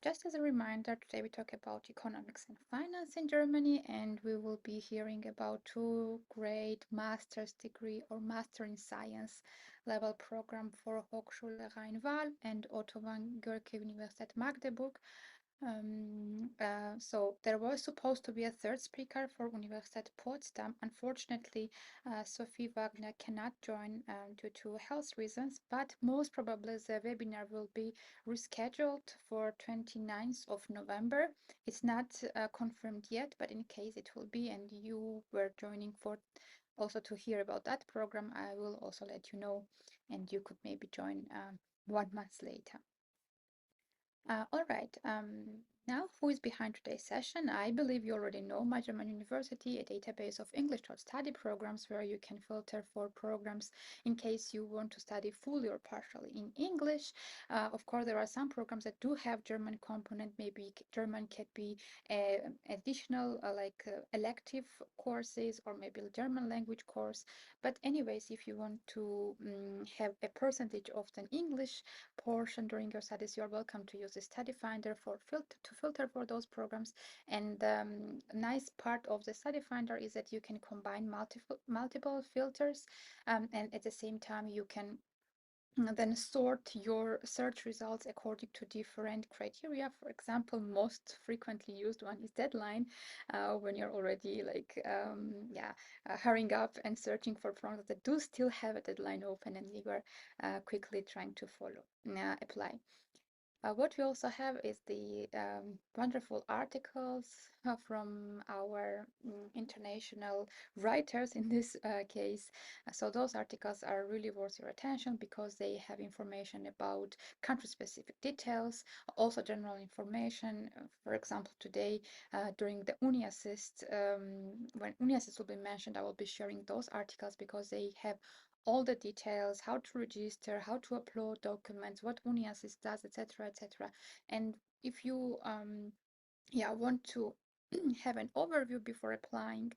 Just as a reminder, today we talk about economics and finance in Germany, and we will be hearing about two great master's degree or master in science level program for Hochschule Rhein-Waal and 𝘗𝘢𝘪𝘥𝘁-Universität Magdeburg. So there was supposed to be a third speaker for Universität Potsdam. Unfortunately, Sophie Wagner cannot join due to health reasons, but most probably the webinar will be rescheduled for 29th of November. It's not confirmed yet, but in case it will be and you were joining for also to hear about that program, I will also let you know and you could maybe join 1 month later. All right. Now, who is behind today's session? I believe you already know My German University, a database of English taught study programs where you can filter for programs in case you want to study fully or partially in English. Of course, there are some programs that do have German component. Maybe German can be additional elective courses or maybe a German language course. But anyways, if you want to have a percentage of the English portion during your studies, you are welcome to use the study finder to filter for those programs. And the nice part of the study finder is that you can combine multiple filters, and at the same time you can then sort your search results according to different criteria. For example, most frequently used one is deadline, when you're already hurrying up and searching for programs that do still have a deadline open and you are quickly trying to apply. What we also have is the wonderful articles from our international writers in this case. So those articles are really worth your attention because they have information about country-specific details, also general information. For example, today during the Uni Assist, when Uni Assist will be mentioned, I will be sharing those articles because they have all the details, how to register, how to upload documents, what UniAssist does, etc., etc. And if you want to have an overview before applying,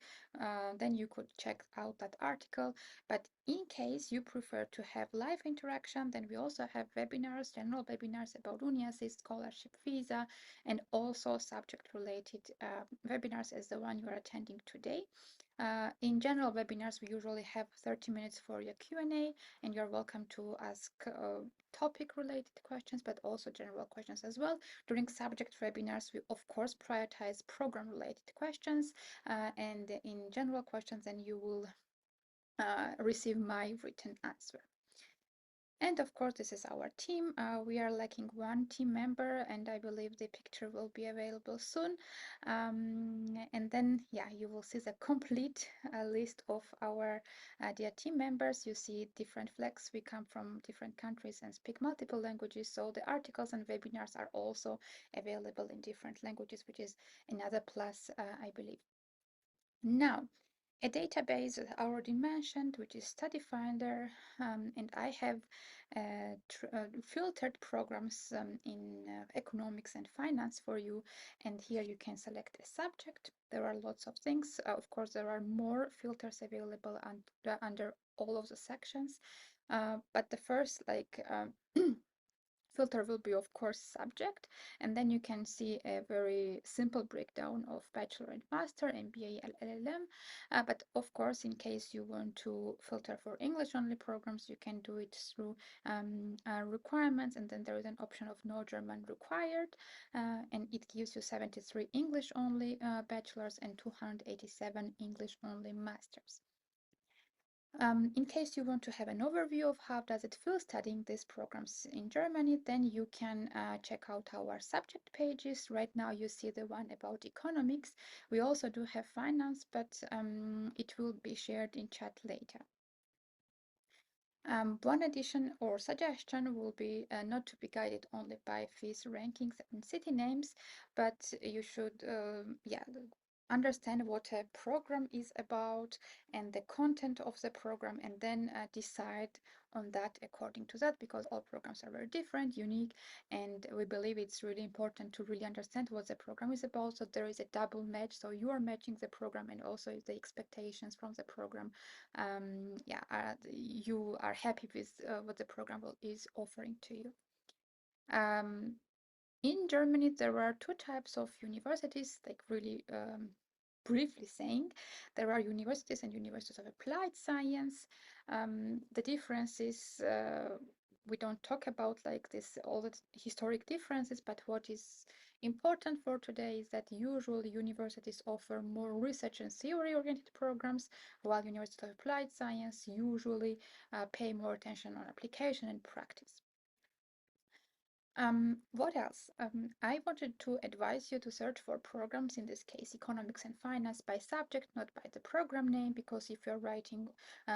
then you could check out that article. But in case you prefer to have live interaction, then we also have webinars, general webinars about UniAssist, scholarship visa, and also subject-related webinars as the one you are attending today. In general webinars, we usually have 30 minutes for your Q&A, and you're welcome to ask topic-related questions, but also general questions as well. During subject webinars, we of course prioritize program-related questions, and in general questions, then you will receive my written answer. And of course, this is our team. We are lacking one team member, and I believe the picture will be available soon. And then, you will see the complete list of our dear team members. You see different flags. We come from different countries and speak multiple languages. So the articles and webinars are also available in different languages, which is another plus, I believe. Now, a database that I already mentioned, which is Study Finder, and I have filtered programs in economics and finance for you. And here you can select a subject. There are lots of things. Of course, there are more filters available under all of the sections. But the first, filter will be of course subject, and then you can see a very simple breakdown of bachelor and master, MBA, LLM. But of course, in case you want to filter for English only programs, you can do it through requirements, and then there is an option of no German required, and it gives you 73 English only bachelors and 287 English only masters. In case you want to have an overview of how does it feel studying these programs in Germany, then you can check out our subject pages. Right now you see the one about economics. We also do have finance, but it will be shared in chat later. One addition or suggestion will be not to be guided only by fees, rankings, and city names, but you should understand what a program is about and the content of the program, and then decide on that according to that, because all programs are very different, unique, and we believe it's really important to really understand what the program is about, so there is a double match, so you are matching the program and also the expectations from the program. You are happy with what the program is offering to you. In Germany, there are two types of universities, like really briefly saying. There are universities and universities of applied science. The difference is we don't talk about like this all the historic differences, but what is important for today is that usually universities offer more research and theory-oriented programs, while universities of applied science usually pay more attention on application and practice. What else? I wanted to advise you to search for programs, in this case, economics and finance by subject, not by the program name, because if you're writing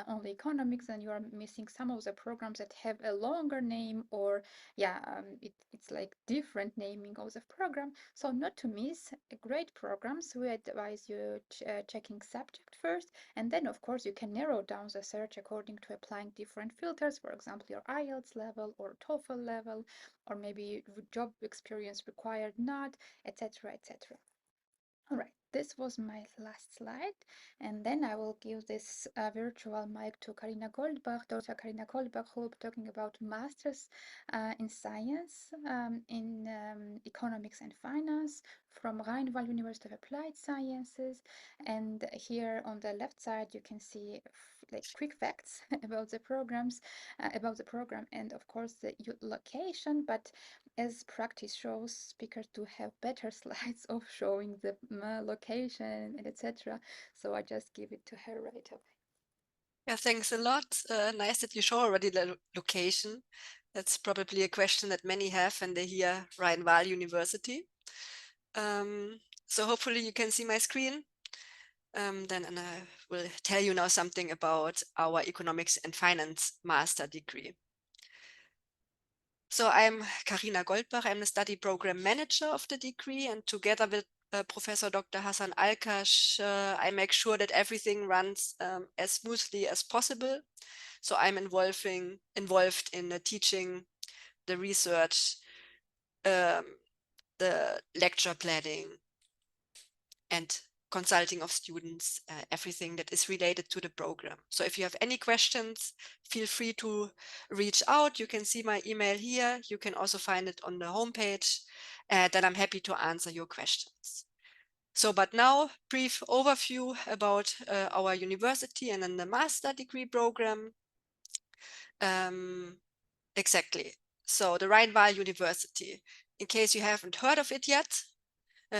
only economics, then you are missing some of the programs that have a longer name, or it's like different naming of the program. So not to miss great programs, we advise you checking subject first, and then of course you can narrow down the search according to applying different filters, for example, your IELTS level or TOEFL level, or maybe job experience required not, etc., etc. All right, this was my last slide, and then I will give this virtual mic to Karina Goldbach, Dr. Karina Goldbach, who will be talking about Masters in Science in Economics and Finance from Rheinwald University of Applied Sciences. And here on the left side, you can see like quick facts about the programs, about the program, and of course the location, but as practice shows, speakers do have better slides of showing the location and etc. So I just give it to her right away. Yeah, thanks a lot. Nice that you show already the location. That's probably a question that many have when they hear Rheinwald University. So hopefully you can see my screen. Then I will tell you now something about our economics and finance master degree. So I'm Karina Goldbach. I'm the study program manager of the degree, and together with Professor Dr. Hassan Alkash, I make sure that everything runs as smoothly as possible. So I'm involved in the teaching, the research, the lecture planning, and consulting of students, everything that is related to the program. So if you have any questions, feel free to reach out. You can see my email here. You can also find it on the homepage. Then I'm happy to answer your questions. So, but now, brief overview about our university and then the master degree program. Exactly. So the Rheinwald University, in case you haven't heard of it yet,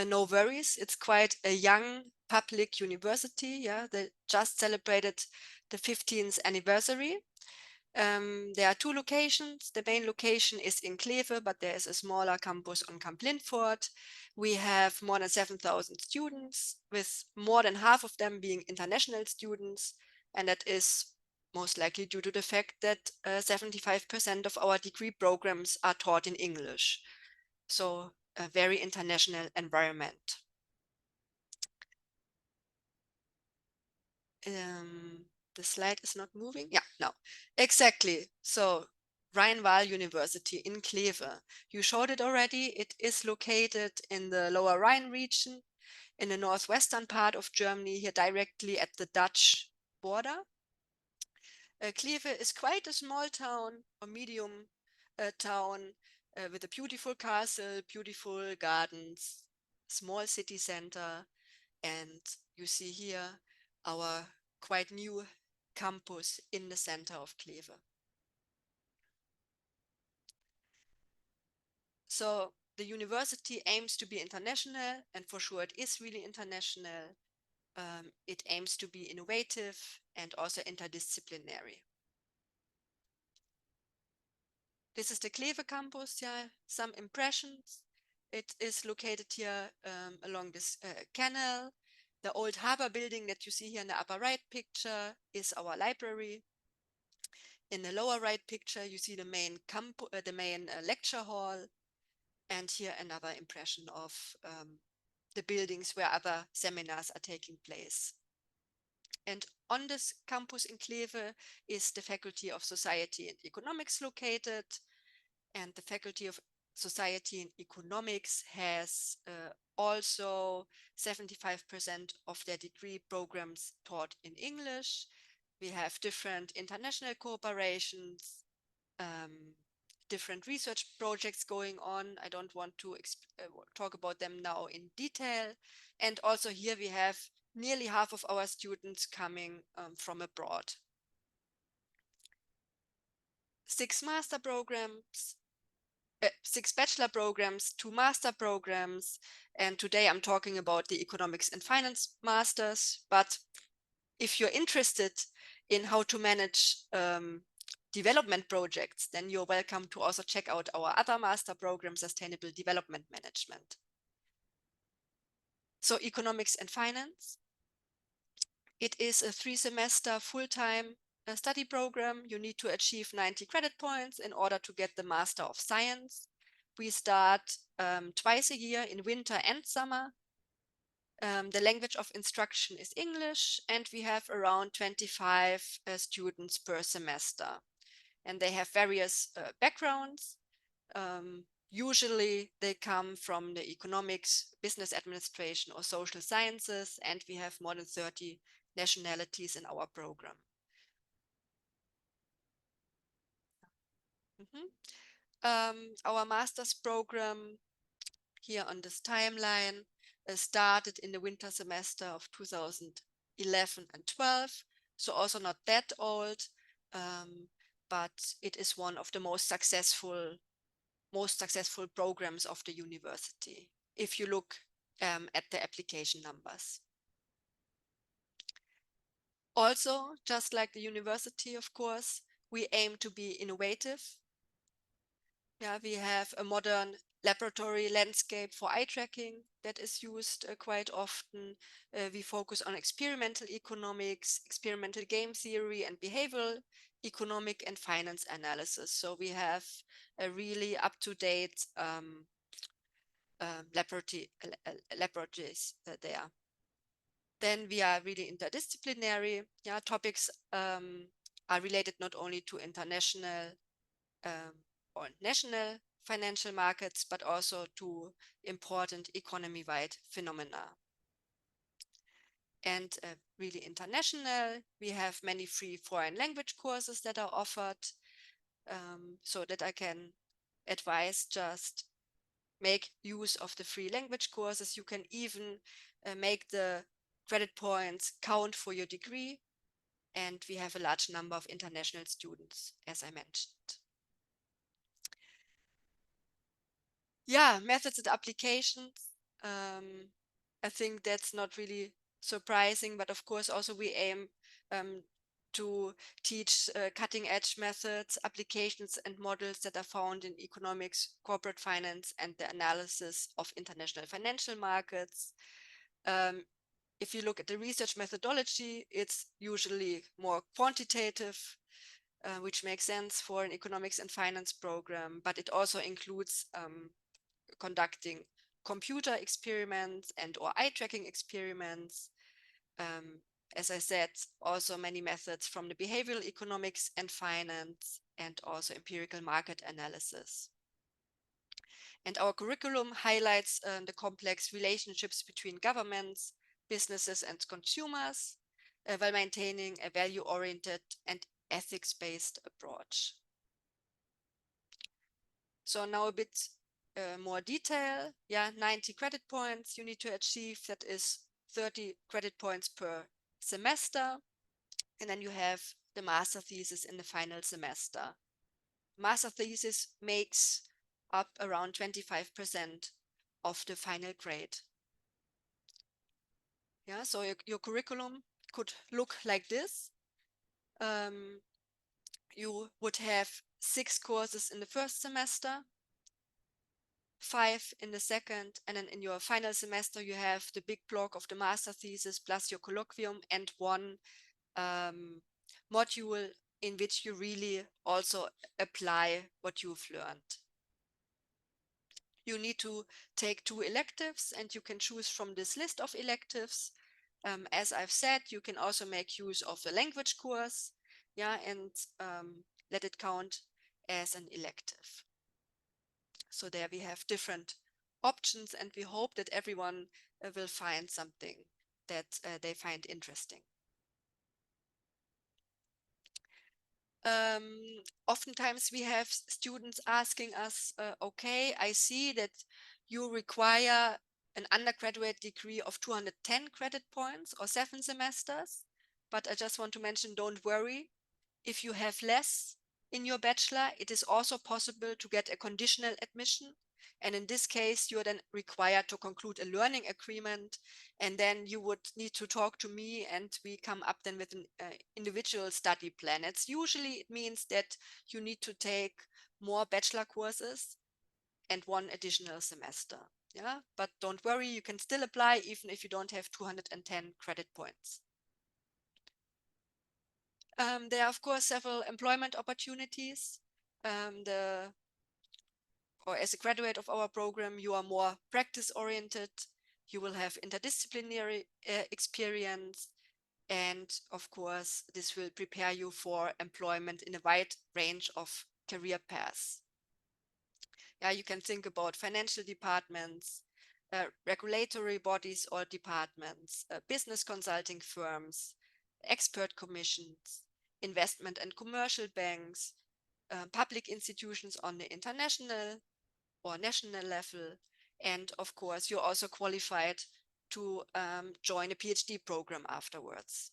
no worries. It's quite a young public university. Yeah, they just celebrated the 15th anniversary. There are two locations. The main location is in Kleve, but there is a smaller campus on Kamp Lintfort. We have more than 7,000 students, with more than half of them being international students. And that is most likely due to the fact that 75% of our degree programs are taught in English. So a very international environment. The slide is not moving. Yeah, no, exactly. So Rheinwald University in Kleve. You showed it already. It is located in the Lower Rhine region, in the northwestern part of Germany, here directly at the Dutch border. Kleve is quite a small town, or medium town, with a beautiful castle, beautiful gardens, small city center, and you see here our quite new campus in the center of Kleve. So the university aims to be international, and for sure it is really international. It aims to be innovative and also interdisciplinary. This is the Kleve campus. Yeah, some impressions. It is located here along this canal. The old harbor building that you see here in the upper right picture is our library. In the lower right picture, you see the main lecture hall, and here another impression of the buildings where other seminars are taking place. And on this campus in Kleve is the Faculty of Society and Economics located, and the Faculty of Society and Economics has also 75% of their degree programs taught in English. We have different international cooperations, different research projects going on. I don't want to talk about them now in detail. And also here we have nearly half of our students coming from abroad. 6 master programs, 6 bachelor programs, 2 master programs, and today I'm talking about the economics and finance masters. But if you're interested in how to manage development projects, then you're welcome to also check out our other master program, Sustainable Development Management. So economics and finance, it is a 3-semester full-time study program. You need to achieve 90 credit points in order to get the Master of Science. We start twice a year in winter and summer. The language of instruction is English, and we have around 25 students per semester. And they have various backgrounds. Usually they come from the economics, business administration, or social sciences, and we have more than 30 nationalities in our program. Our master's program here on this timeline started in the winter semester of 2011 and 12, so also not that old, but it is one of the most successful programs of the university, if you look at the application numbers. Also, just like the university, of course, we aim to be innovative. Yeah, we have a modern laboratory landscape for eye tracking that is used quite often. We focus on experimental economics, experimental game theory, and behavioral economic and finance analysis. So we have a really up-to-date laboratories there. Then we are really interdisciplinary. Yeah, topics are related not only to international or national financial markets, but also to important economy-wide phenomena. And really international, we have many free foreign language courses that are offered, so that I can advise just make use of the free language courses. You can even make the credit points count for your degree. And we have a large number of international students, as I mentioned. Yeah, methods and applications. I think that's not really surprising, but of course also we aim to teach cutting edge methods, applications and models that are found in economics, corporate finance, and the analysis of international financial markets. If you look at the research methodology, it's usually more quantitative, which makes sense for an economics and finance program, but it also includes conducting computer experiments and or eye tracking experiments. As I said, also many methods from the behavioral economics and finance, and also empirical market analysis. And our curriculum highlights the complex relationships between governments, businesses, and consumers, while maintaining a value-oriented and ethics-based approach. So now a bit more detail. Yeah, 90 credit points you need to achieve. That is 30 credit points per semester. And then you have the master thesis in the final semester. Master thesis makes up around 25% of the final grade. Yeah, so your curriculum could look like this. You would have 6 courses in the first semester, 5 in the second, and then in your final semester you have the big block of the master thesis plus your colloquium and 1 module in which you really also apply what you've learned. You need to take 2 electives, and you can choose from this list of electives. As I've said, you can also make use of the language course, yeah, and let it count as an elective. So there we have different options, and we hope that everyone will find something that they find interesting. Oftentimes we have students asking us, okay, I see that you require an undergraduate degree of 210 credit points or 7 semesters, but I just want to mention, don't worry. If you have less in your bachelor, it is also possible to get a conditional admission. And in this case, you're then required to conclude a learning agreement. And then you would need to talk to me and we come up then with an individual study plan. It means that you need to take more bachelor courses and 1 additional semester. Yeah, but don't worry, you can still apply even if you don't have 210 credit points. There are, of course, several employment opportunities. Or as a graduate of our program, you are more practice-oriented. You will have interdisciplinary experience. And of course, this will prepare you for employment in a wide range of career paths. Yeah, you can think about financial departments, regulatory bodies or departments, business consulting firms, expert commissions, investment and commercial banks, public institutions on the international or national level. And of course, you're also qualified to join a PhD program afterwards.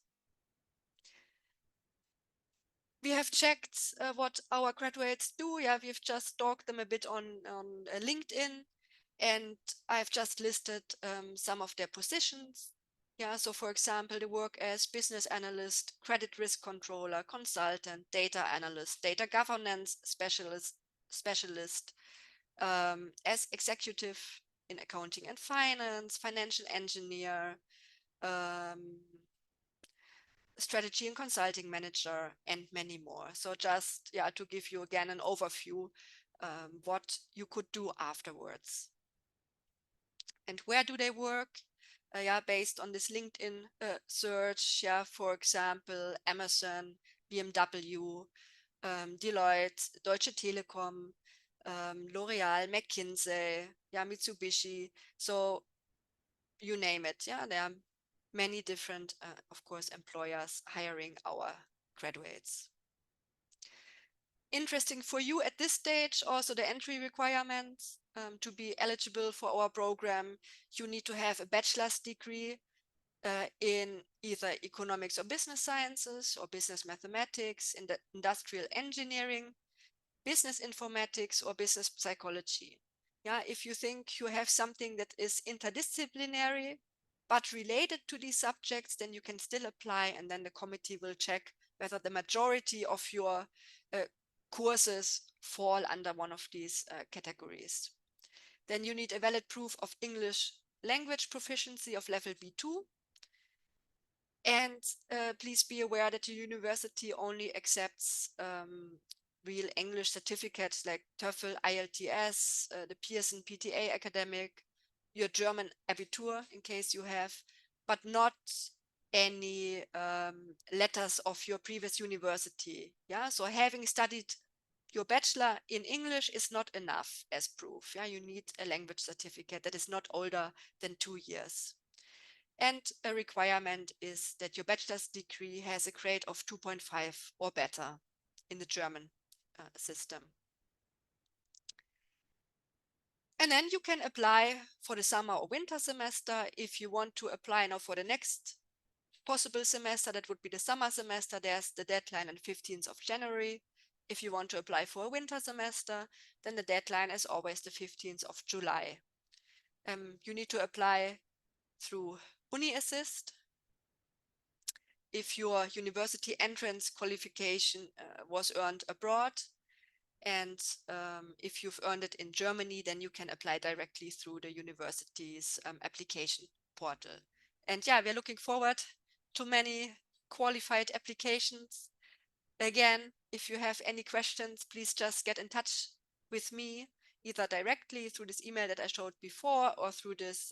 We have checked what our graduates do. Yeah, we've just stalked them a bit on LinkedIn, and I've just listed some of their positions. Yeah, so for example, they work as business analyst, credit risk controller, consultant, data analyst, data governance specialist, as executive in accounting and finance, financial engineer, strategy and consulting manager, and many more. So just to give you again an overview what you could do afterwards. And where do they work? Based on this LinkedIn search, for example, Amazon, BMW, Deloitte, Deutsche Telekom, L'Oreal, McKinsey, Mitsubishi. So you name it. There are many different, of course, employers hiring our graduates. Interesting for you at this stage, also the entry requirements. To be eligible for our program, you need to have a bachelor's degree in either economics or business sciences or business mathematics, in the industrial engineering, business informatics, or business psychology. If you think you have something that is interdisciplinary but related to these subjects, then you can still apply, and then the committee will check whether the majority of your courses fall under one of these categories. Then you need a valid proof of English language proficiency of level B2. And please be aware that the university only accepts real English certificates like TOEFL, IELTS, the Pearson PTA academic, your German Abitur in case you have, but not any letters of your previous university. So having studied your bachelor in English is not enough as proof. You need a language certificate that is not older than 2 years. And a requirement is that your bachelor's degree has a grade of 2.5 or better in the German system. And then you can apply for the summer or winter semester. If you want to apply now for the next possible semester, that would be the summer semester, there's the deadline on 15th of January. If you want to apply for a winter semester, then the deadline is always the 15th of July. You need to apply through UniAssist. If your university entrance qualification was earned abroad, and if you've earned it in Germany, then you can apply directly through the university's application portal. And we're looking forward to many qualified applications. Again, if you have any questions, please just get in touch with me, either directly through this email that I showed before or through this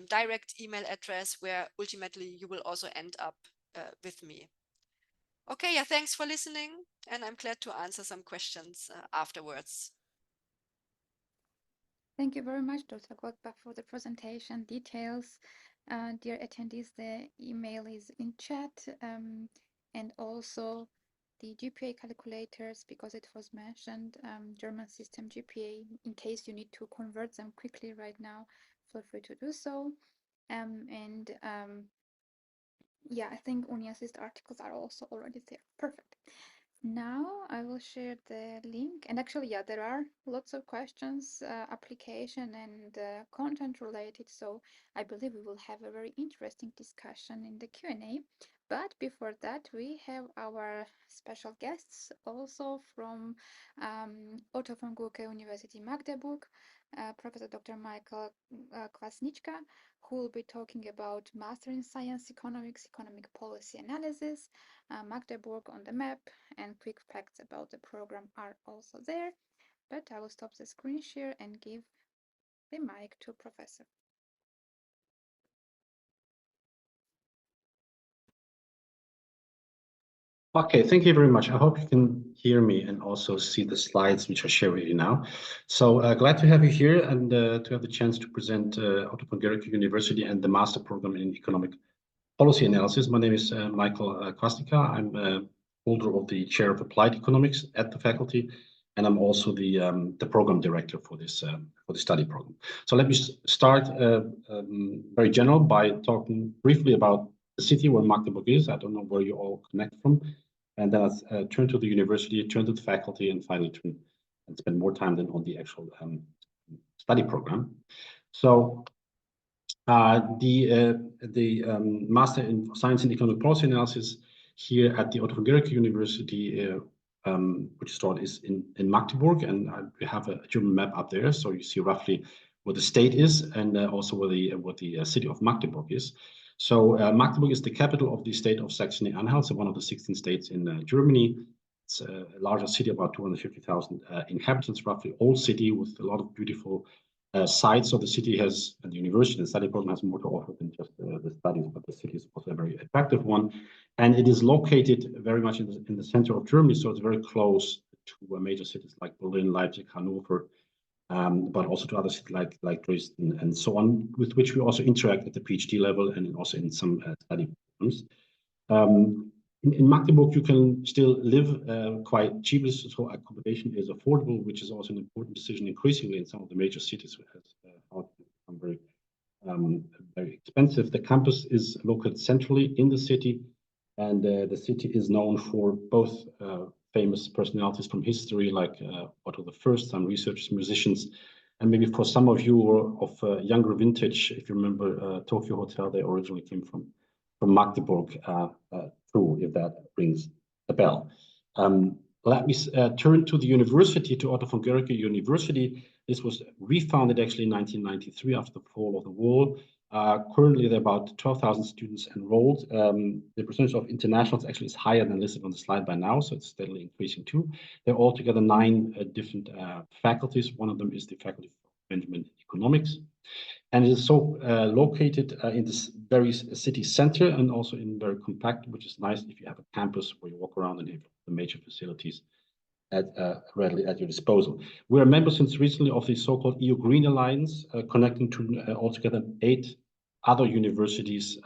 direct email address, where ultimately you will also end up with me. Okay, thanks for listening, and I'm glad to answer some questions afterwards. Thank you very much, Dr. Goldbach, for the presentation details. Dear attendees, the email is in chat, and also the GPA calculators, because it was mentioned, German system GPA, in case you need to convert them quickly right now, feel free to do so. Yeah, I think UniAssist articles are also already there. Perfect. Now I will share the link, and actually, yeah, there are lots of questions, application and content related, so I believe we will have a very interesting discussion in the Q&A. But before that, we have our special guests also from Otto von Guericke University Magdeburg, Professor Dr. Michael 𝘗𝘢𝘕, who will be talking about Master in Science Economics, Economic Policy Analysis, Magdeburg on the map, and quick facts about the program are also there. But I will stop the screen share and give the mic to Professor. Okay, thank you very much. I hope you can hear me and also see the slides which I share with you now. So glad to have you here and to have the chance to present Otto von Guericke University and the master program in economic policy analysis. My name is Michael 𝘗𝘕. I'm holder of the chair of applied economics at the faculty, and I'm also the program director for the study program. So let me start very general by talking briefly about the city where Magdeburg is. I don't know where you all connect from. And then I'll turn to the university, turn to the faculty, and finally turn and spend more time than on the actual study program. So the Master in Science and Economic Policy Analysis here at the Otto von Guericke University, which started is in Magdeburg, and we have a German map up there, so you see roughly where the state is and also where the city of Magdeburg is. So Magdeburg is the capital of the state of Saxony-Anhalt, so one of the 16 states in Germany. It's a larger city, about 250,000 inhabitants, roughly old city with a lot of beautiful sites. So the city has, and the university and study program has more to offer than just the studies, but the city is also a very attractive one. And it is located very much in the center of Germany, so it's very close to major cities like Berlin, Leipzig, Hanover, but also to other cities like Dresden and so on, with which we also interact at the PhD level and also in some study programs. In Magdeburg, you can still live quite cheaply, so accommodation is affordable, which is also an important decision increasingly in some of the major cities, which has become very expensive. The campus is located centrally in the city, and the city is known for both famous personalities from history like Otto I, some researchers, musicians, and maybe for some of you of younger vintage, if you remember Tokyo Hotel, they originally came from Magdeburg, too, if that rings a bell. Let me turn to the university, to Otto von Guericke University. This was refounded actually in 1993 after the fall of the wall. Currently, there are about 12,000 students enrolled. The percentage of internationals actually is higher than listed on the slide by now, so it's steadily increasing too. There are altogether 9 different faculties. One of them is the Faculty of Management and Economics. And it is so located in this very city center and also in very compact, which is nice if you have a campus where you walk around and have the major facilities readily at your disposal. We're a member since recently of the so-called EU Green Alliance, connecting to altogether 8 other universities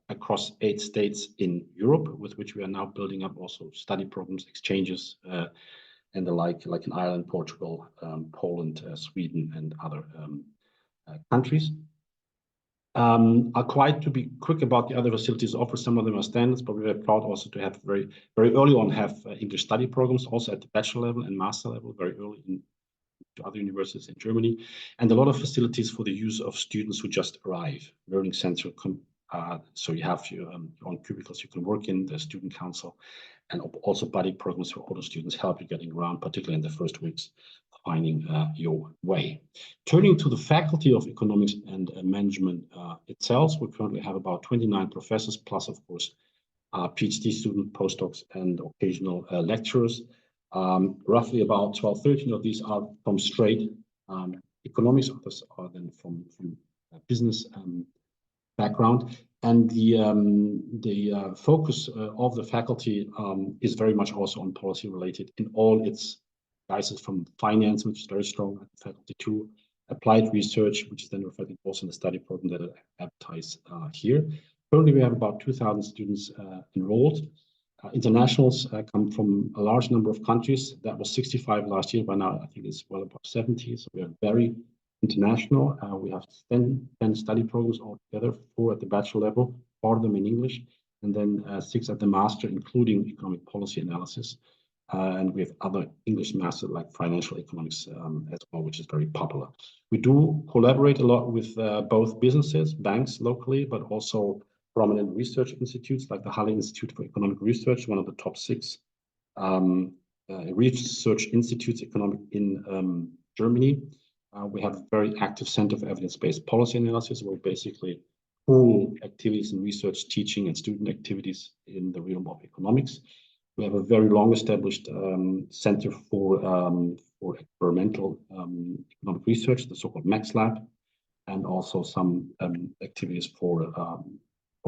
across 8 states in Europe, with which we are now building up also study programs, exchanges, and the like in Ireland, Portugal, Poland, Sweden, and other countries. Quite to be quick about the other facilities offered. Some of them are standards, but we're very proud also to have very early on have English study programs also at the bachelor level and master level very early in to other universities in Germany, and a lot of facilities for the use of students who just arrive. Learning center, so you have your own cubicles you can work in, the student council, and also buddy programs for older students help you getting around, particularly in the first weeks, finding your way. Turning to the Faculty of Economics and Management itself, we currently have about 29 professors, plus of course PhD students, postdocs, and occasional lecturers. Roughly about 12, 13 of these are from straight economics, others are then from business background. And the focus of the faculty is very much also on policy related in all its guises, from finance, which is very strong at the faculty, to applied research, which is then reflected also in the study program that I advertise here. Currently, we have about 2,000 students enrolled. Internationals come from a large number of countries. That was 65 last year. By now, I think it's well above 70. So we are very international. We have 10 study programs altogether, 4 at the bachelor level, 4 of them in English, and then 6 at the master, including economic policy analysis. And we have other English masters like financial economics as well, which is very popular. We do collaborate a lot with both businesses, banks locally, but also prominent research institutes like the Halle Institute for Economic Research, one of the top 6 research institutes in Germany. We have a very active Center for Evidence-Based Policy Analysis, where we basically pool activities in research, teaching, and student activities in the realm of economics. We have a very long-established Center for Experimental Economic Research, the so-called Max Lab, and also some activities for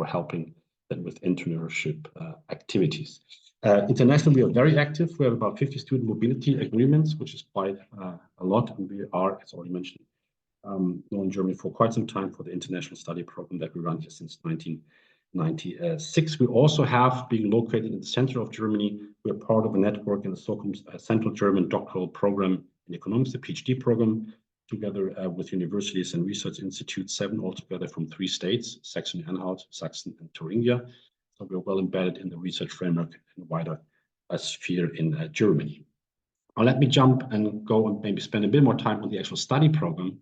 helping them with entrepreneurship activities. Internationally, we are very active. We have about 50 student mobility agreements, which is quite a lot. And we are, as already mentioned, known in Germany for quite some time for the international study program that we run here since 1996. We also have, being located in the center of Germany, we are part of a network in the so-called Central German Doctoral Program in Economics, the PhD program, together with universities and research institutes, 7 altogether from 3 states, Saxony-Anhalt, Sachsen, and Thuringia. So we're well embedded in the research framework and wider sphere in Germany. Now let me jump and go and maybe spend a bit more time on the actual study program,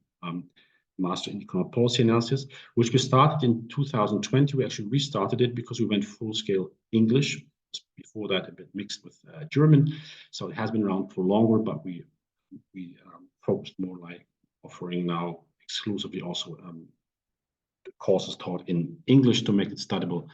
Master in Economic Policy Analysis, which we started in 2020. We actually restarted it because we went full-scale English. Before that, a bit mixed with German. So it has been around for longer, but we focused more like offering now exclusively also courses taught in English to make it studiable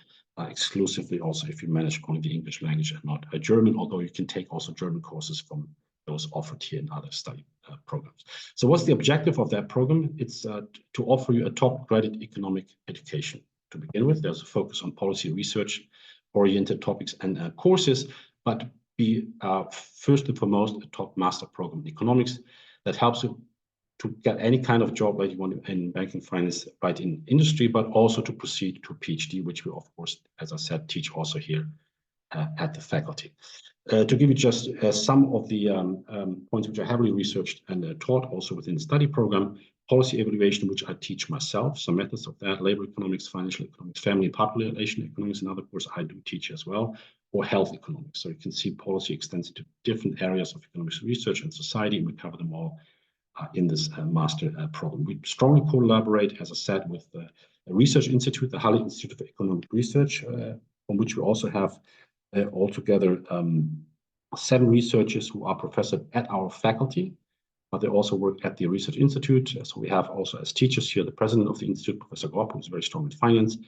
exclusively also if you manage only the English language and not German, although you can take also German courses from those offered here in other study programs. So what's the objective of that program? It's to offer you a top-graded economic education. To begin with, there's a focus on policy research-oriented topics and courses, but be first and foremost a top master program in economics that helps you to get any kind of job that you want in banking, finance, right in industry, but also to proceed to PhD, which we, of course, as I said, teach also here at the faculty. To give you just some of the points which are heavily researched and taught also within the study program, policy evaluation, which I teach myself, some methods of that, labor economics, financial economics, family and population economics, and other course I do teach as well, or health economics. So you can see policy extends to different areas of economics research and society, and we cover them all in this master program. We strongly collaborate, as I said, with the research institute, the Halle Institute for Economic Research, from which we also have altogether 7 researchers who are professors at our faculty, but they also work at the research institute. So we have also as teachers here the president of the institute, Professor 𝘱𝘢𝘓𝘓, who is very strong in finance,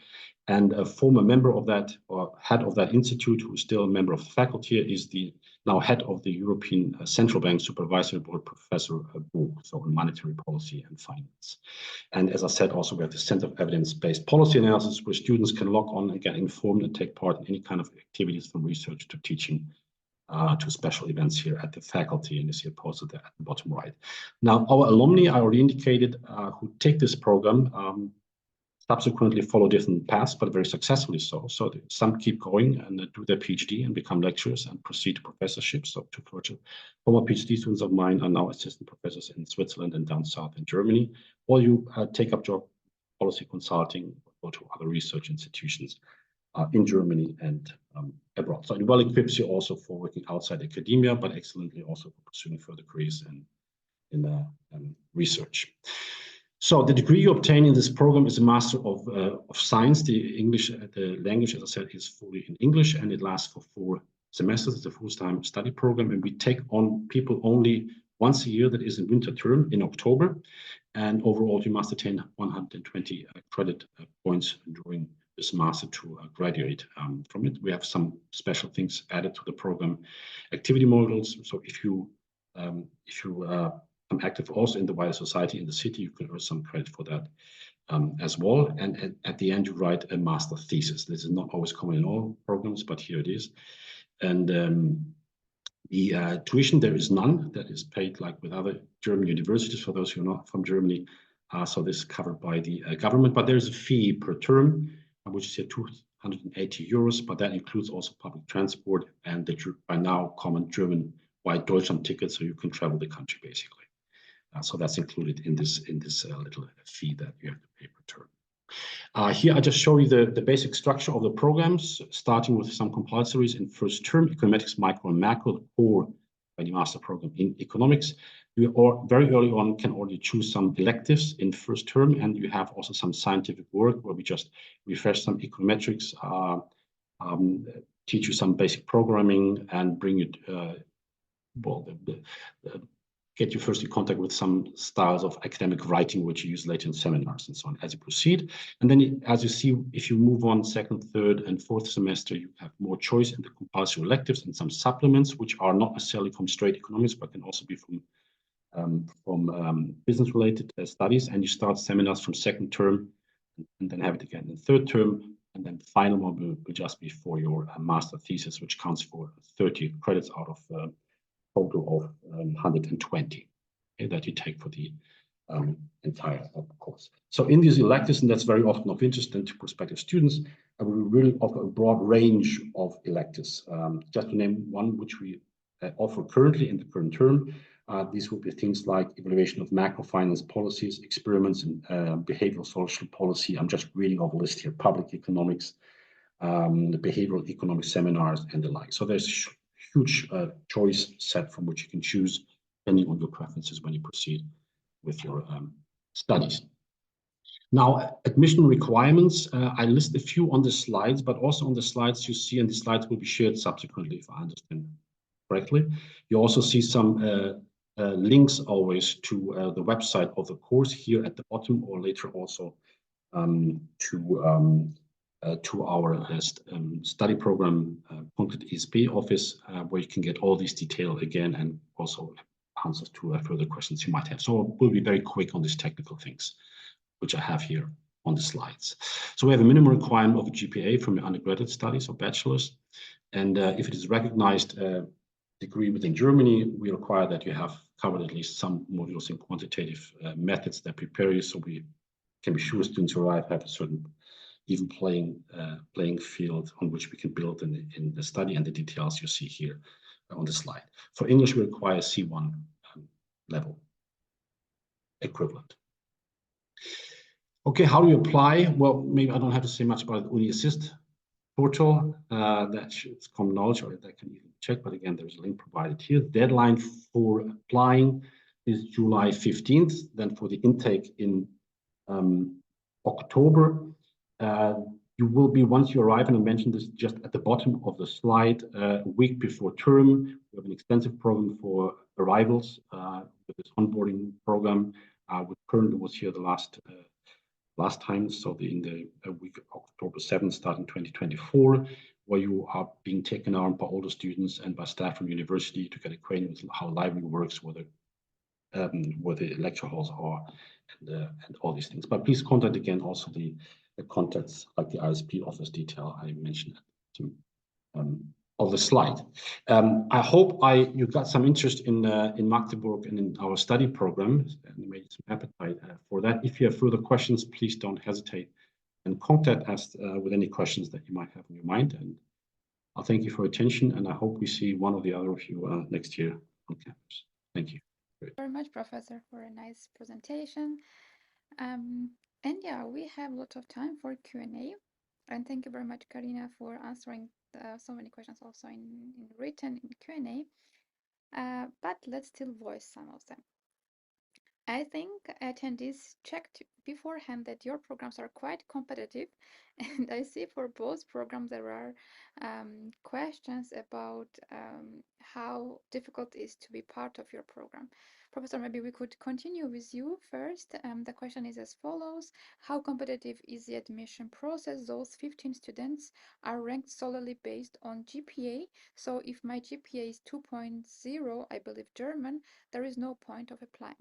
and a former member of that, or head of that institute, who is still a member of the faculty, is the now head of the European Central Bank Supervisory Board, Professor 𝘱𝘓, so on monetary policy and finance. And as I said, also we have the Center of Evidence-Based Policy Analysis, where students can log on and get informed and take part in any kind of activities from research to teaching to special events here at the faculty, and you see it posted there at the bottom right. Now, our alumni, I already indicated, who take this program, subsequently follow different paths, but very successfully so. So some keep going and do their PhD and become lecturers and proceed to professorships. So former PhD students of mine are now assistant professors in Switzerland and down south in Germany, or you take up job policy consulting or to other research institutions in Germany and abroad. So it well equips you also for working outside academia, but excellently also for pursuing further careers in research. So the degree you obtain in this program is a Master of Science. The language, as I said, is fully in English, and it lasts for 4 semesters. It's a full-time study program, and we take on people only once a year, that is in winter term in October. And overall, you must attain 120 credit points during this master to graduate from it. We have some special things added to the program, activity modules. So if you I'm active also in the wider society in the city, you can earn some credit for that as well. And at the end, you write a master thesis. This is not always common in all programs, but here it is. And the tuition, there is none. That is paid like with other German universities for those who are not from Germany. So this is covered by the government, but there is a fee per term, which is here €180, but that includes also public transport and the by now common German-wide Deutschland ticket, so you can travel the country basically. So that's included in this little fee that you have to pay per term. Here I just show you the basic structure of the programs, starting with some compulsories in first term, econometrics, micro and macro, the core any master program in economics. You very early on can already choose some electives in first term, and you have also some scientific work where we just refresh some econometrics, teach you some basic programming, and bring it get you first in contact with some styles of academic writing, which you use later in seminars and so on as you proceed. And then, as you see, if you move on second, third, and fourth semester, you have more choice in the compulsory electives and some supplements, which are not necessarily from straight economics, but can also be from business-related studies. And you start seminars from second term, and then have it again in third term. And then the final one will just be for your master thesis, which counts for 30 credits out of total of 120 that you take for the entire course. So in these electives, and that's very often of interest to prospective students, we really offer a broad range of electives. Just to name one, which we offer currently in the current term, these will be things like evaluation of macrofinance policies, experiments in behavioral social policy. I'm just reading off a list here: public economics, the behavioral economics seminars, and the like. So there's huge choice set from which you can choose depending on your preferences when you proceed with your studies. Now, admission requirements, I list a few on the slides, but also on the slides you see, and the slides will be shared subsequently if I understand correctly. You also see some links always to the website of the course here at the bottom, or later also to our study program content ESP office, where you can get all these details again and also answers to further questions you might have. So we'll be very quick on these technical things, which I have here on the slides. So we have a minimum requirement of a GPA from your undergraduate studies or bachelor's. And if it is recognized degree within Germany, we require that you have covered at least some modules in quantitative methods that prepare you, so we can be sure students who arrive have a certain even playing field on which we can build in the study, and the details you see here on the slide. For English, we require C1 level equivalent. Okay, how do you apply? Well, maybe I don't have to say much about the Uni Assist portal. It's common knowledge, or that can even check, but again, there's a link provided here. Deadline for applying is July 15th. Then for the intake in October, you will be, once you arrive, and I mentioned this just at the bottom of the slide, a week before term. We have an extensive program for arrivals with this onboarding program, which currently was here the last time. So in the week of October 7th, starting 2024, where you are being taken on by older students and by staff from university to get acquainted with how library works, where the lecture halls are, and all these things. But please contact again also the contacts like the ISP office detail I mentioned of the slide. I hope you got some interest in Magdeburg and in our study program, and made some appetite for that. If you have further questions, please don't hesitate and contact us with any questions that you might have in your mind. And I'll thank you for your attention, and I hope we see one or the other of you next year on campus. Thank you. Thank you very much, Professor, for a nice presentation. And yeah, we have a lot of time for Q&A. And thank you very much, Karina, for answering so many questions also in written in Q&A. But let's still voice some of them. I think attendees checked beforehand that your programs are quite competitive, and I see for both programs there are questions about how difficult it is to be part of your program. Professor, maybe we could continue with you first. The question is as follows: how competitive is the admission process? Those 15 students are ranked solely based on GPA. So if my GPA is 2.0, I believe German, there is no point of applying.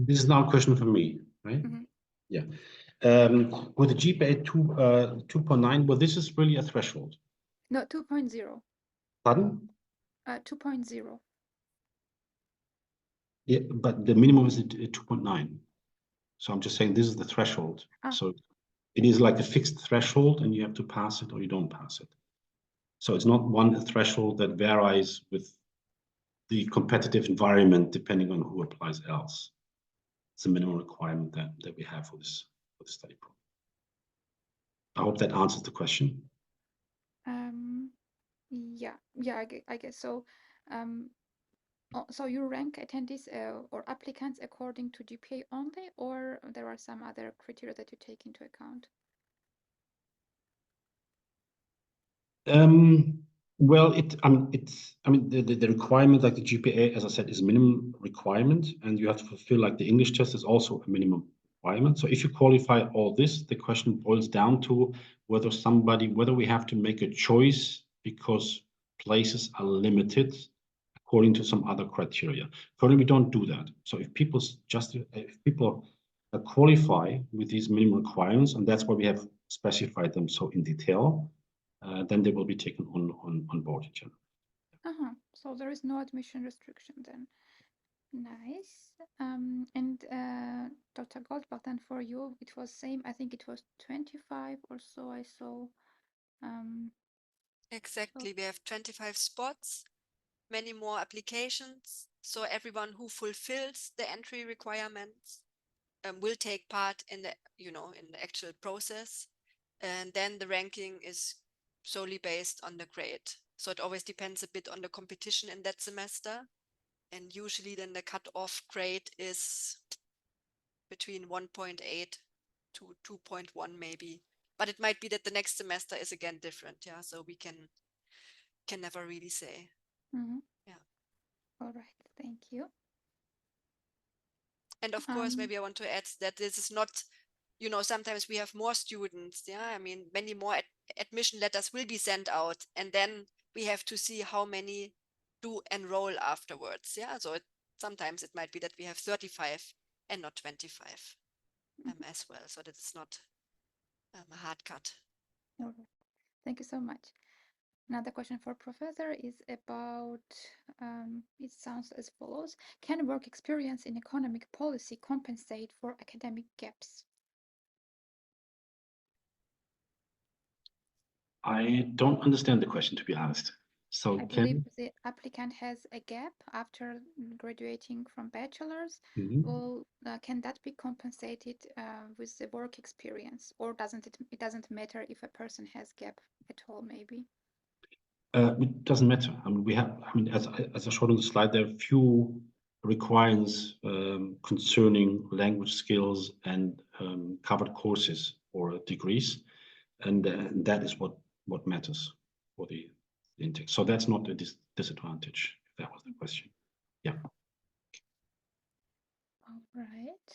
This is now a question for me, right? Mm-hmm. Yeah. With the GPA 2.9, well, this is really a threshold. No, 2.0. Pardon? 2.0. Yeah, but the minimum is 2.9. So I'm just saying this is the threshold. Ah. So it is like a fixed threshold and you have to pass it or you don't pass it. So it's not one threshold that varies with the competitive environment depending on who applies else. It's a minimum requirement that we have for this study program. I hope that answers the question. Yeah, I guess so. So you rank attendees or applicants according to GPA only, or there are some other criteria that you take into account? Well, the requirement, like the GPA, as I said, is a minimum requirement, and you have to fulfill, like the English test is also a minimum requirement. So if you qualify all this, the question boils down to whether we have to make a choice because places are limited according to some other criteria. Currently, we don't do that. So if people qualify with these minimum requirements, and that's why we have specified them so in detail, then they will be taken on board in general. So there is no admission restriction then. Nice. And Dr. Goldbach, then for you, it was same. I think it was 25 or so I saw. Exactly. We have 25 spots, many more applications. So everyone who fulfills the entry requirements will take part in the, in the actual process. And then the ranking is solely based on the grade. So it always depends a bit on the competition in that semester. And usually then the cut-off grade is between 1.8 to 2.1 maybe. But it might be that the next semester is again different. Yeah, so we can never really say. Yeah. All right, thank you. And of course, maybe I want to add that this is not, sometimes we have more students. Yeah, I mean, many more admission letters will be sent out, and then we have to see how many do enroll afterwards. Yeah, so sometimes it might be that we have 35 and not 25 as well. So that is not a hard cut. All right. Thank you so much. Another question for Professor is about, it sounds as follows. Can work experience in economic policy compensate for academic gaps? I don't understand the question, to be honest. So I believe the applicant has a gap after graduating from bachelor's. Well, can that be compensated with the work experience, or it doesn't matter if a person has gap at all, maybe? It doesn't matter. I mean, as I showed on the slide, there are few requirements concerning language skills and covered courses or degrees, and that is what matters for the intake. So that's not a disadvantage, if that was the question. Yeah. All right.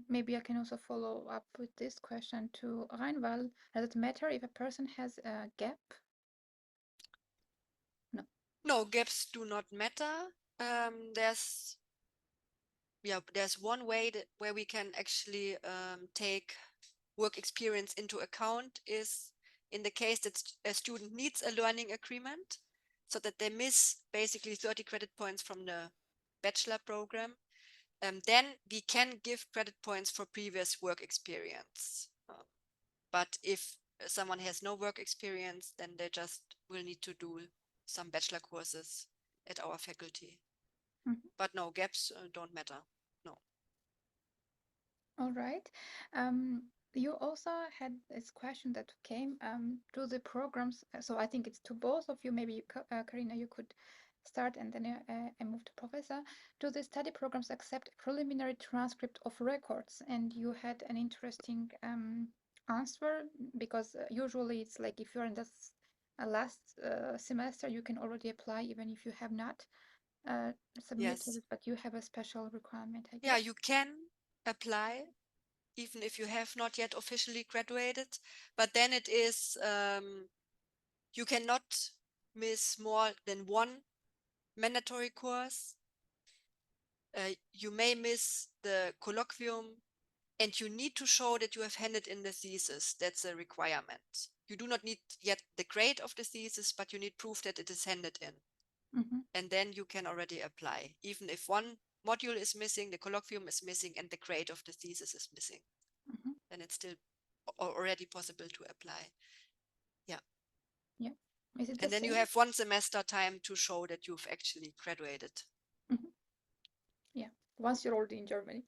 Maybe I can also follow up with this question to Reinval. Does it matter if a person has a gap? No. No, gaps do not matter. There's one way where we can actually take work experience into account is in the case that a student needs a learning agreement, so that they miss basically 30 credit points from the bachelor program. Then we can give credit points for previous work experience. But if someone has no work experience, then they just will need to do some bachelor courses at our faculty. But no, gaps don't matter. No. All right. You also had this question that came to the programs. So I think it's to both of you. Maybe Karina, you could start, and then I move to Professor. Do the study programs accept a preliminary transcript of records? And you had an interesting answer, because usually it's like if you're in this last semester, you can already apply even if you have not submitted, but you have a special requirement, I guess. Yeah, you can apply even if you have not yet officially graduated, but then it is you cannot miss more than one mandatory course. You may miss the colloquium, and you need to show that you have handed in the thesis. That's a requirement. You do not need yet the grade of the thesis, but you need proof that it is handed in. and then you can already apply. Even if one module is missing, the colloquium is missing, and the grade of the thesis is missing, then it's still already possible to apply. Yeah. Yeah. Is it And then you have 1 semester time to show that you've actually graduated. Yeah, once you're already in Germany.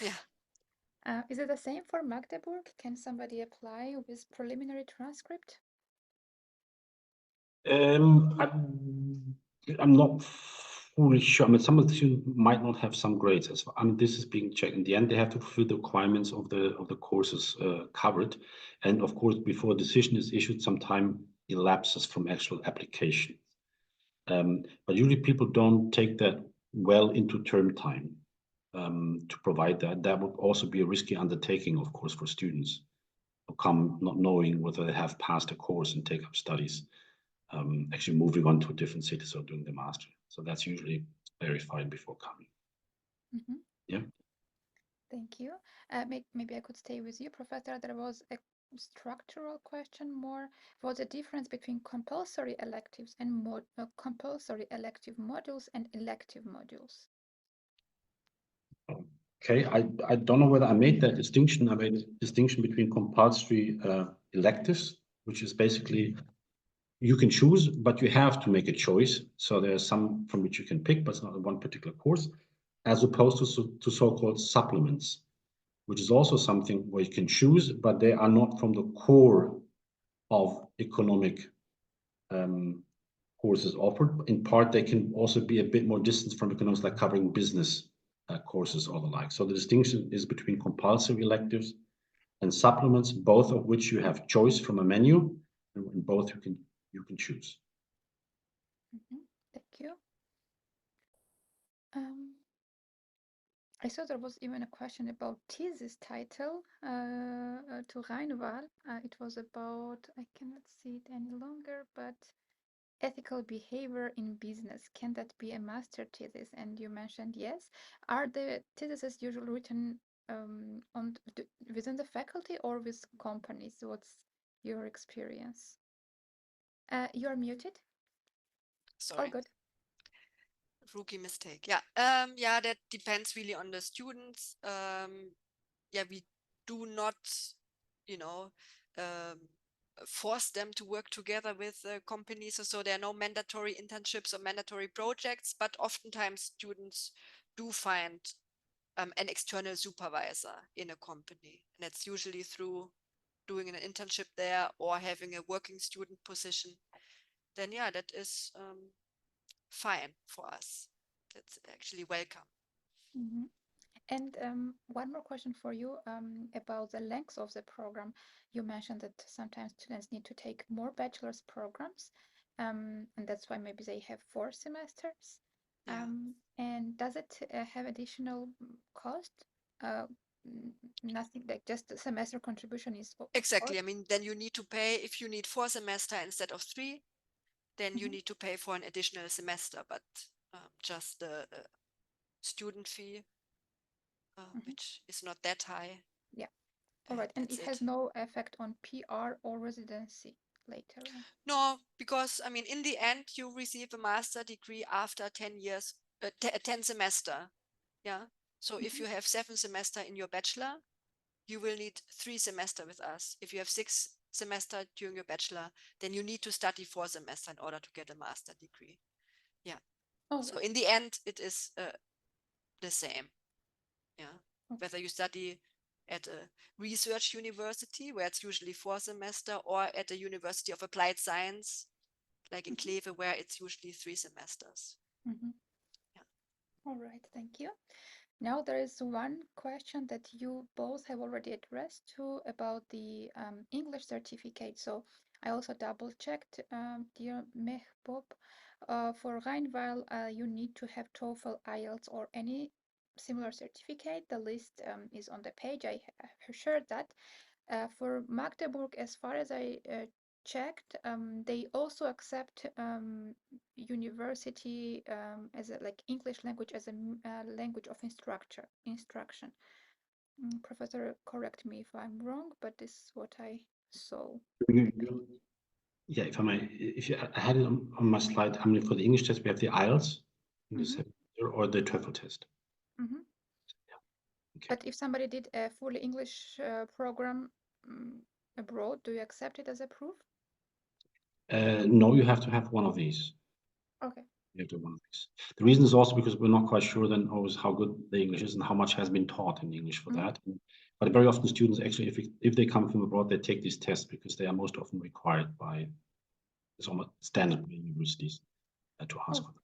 Yeah. Is it the same for Magdeburg? Can somebody apply with preliminary transcript? I'm not fully sure. I mean, some of the students might not have some grades. I mean, this is being checked. In the end, they have to fulfill the requirements of the courses covered, and of course, before a decision is issued, some time elapses from actual application. But usually, people don't take that well into term time to provide that. That would also be a risky undertaking, of course, for students who come not knowing whether they have passed a course and take up studies. Actually moving on to a different city, so doing the master. So that's usually verified before coming. Yeah. Thank you. Maybe I could stay with you, Professor. There was a structural question more. What's the difference between compulsory electives and compulsory elective modules and elective modules? Okay, I don't know whether I made that distinction. I made a distinction between compulsory electives, which is basically you can choose, but you have to make a choice. So there's some from which you can pick, but it's not one particular course, as opposed to so-called supplements, which is also something where you can choose, but they are not from the core of economic courses offered. In part, they can also be a bit more distant from economics, like covering business courses or the like. So the distinction is between compulsory electives and supplements, both of which you have choice from a menu, and both you can choose. Thank you. I saw there was even a question about thesis title to 𝘱𝘢𝘪𝘥𝘷𝘦𝘳𝘴𝘪𝘯𝘨. It was about, I cannot see it any longer, but ethical behavior in business. Can that be a master thesis? And you mentioned yes. Are the theses usually written within the faculty or with companies? What's your experience? You're muted. Sorry. All good. Rookie mistake. Yeah. Yeah, that depends really on the students. Yeah, we do not, you know, force them to work together with companies. So there are no mandatory internships or mandatory projects, but oftentimes students do find an external supervisor in a company. And that's usually through doing an internship there or having a working student position. Then yeah, that is fine for us. That's actually welcome. And one more question for you about the length of the program. You mentioned that sometimes students need to take more bachelor's programs, and that's why maybe they have 4 semesters. Yeah. And does it have additional cost? Nothing, like just the semester contribution is exactly. I mean, then you need to pay if you need 4 semesters instead of 3. Then you need to pay for an additional semester, but just the student fee, which is not that high. Yeah. All right. And it has no effect on PR or residency later on? No, because I mean, in the end, you receive a master degree after 10 years, 10 semester. Yeah. So if you have 7 semester in your bachelor, you will need 3 semester with us. If you have 6 semester during your bachelor, then you need to study 4 semester in order to get a master degree. Yeah. So in the end, it is the same. Yeah. Whether you study at a research university, where it's usually 4 semester, or at a University of Applied Science, like in 𝘗𝘢𝘪𝘥𝘪𝘯𝘨, where it's usually 3 semesters. Yeah. All right, thank you. Now there is one question that you both have already addressed to about the English certificate. So I also double checked, dear Mehbob, for Rheinwald, you need to have TOEFL, IELTS, or any similar certificate. The list is on the page. I have shared that. For Magdeburg, as far as I checked, they also accept university as a, like English language as a language of instruction. Professor, correct me if I'm wrong, but this is what I saw. Yeah, if I may, I had it on my slide. I mean, for the English test, we have the IELTS, or the TOEFL test. Mhm. Yeah. Okay. But if somebody did a fully English program abroad, do you accept it as a proof? No, you have to have one of these. Okay. You have to have one of these. The reason is also because we're not quite sure then always how good the English is and how much has been taught in English for that. But very often students actually, if they come from abroad, they take these tests because they are most often required by some standard universities to ask for them.